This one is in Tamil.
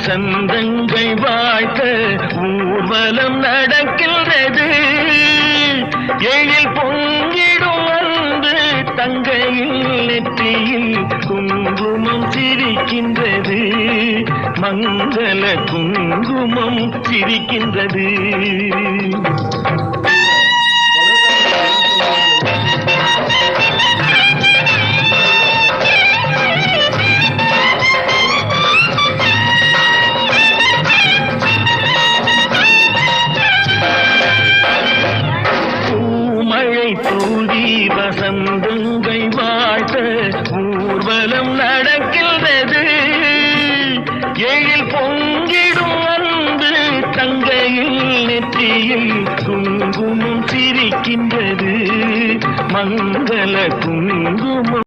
வசந்தங்கள் வாழ்த்த ஊர்வலம் நடக்கின்றது. எழில் பொங்கிடும் அன்பு தங்கையில் நெற்றியில் குங்குமம் சிரிக்கின்றது. மங்கள குங்குமம் சிரிக்கின்றது. தூதி வசந்தங்கள் வாழ்த்த ஊர்வலம் நடக்கின்றது. எழில் பொங்கிடும் அன்பு தங்கையில் நெற்றியில் குங்குமம் சிரிக்கின்றது. மங்கள குங்குமம்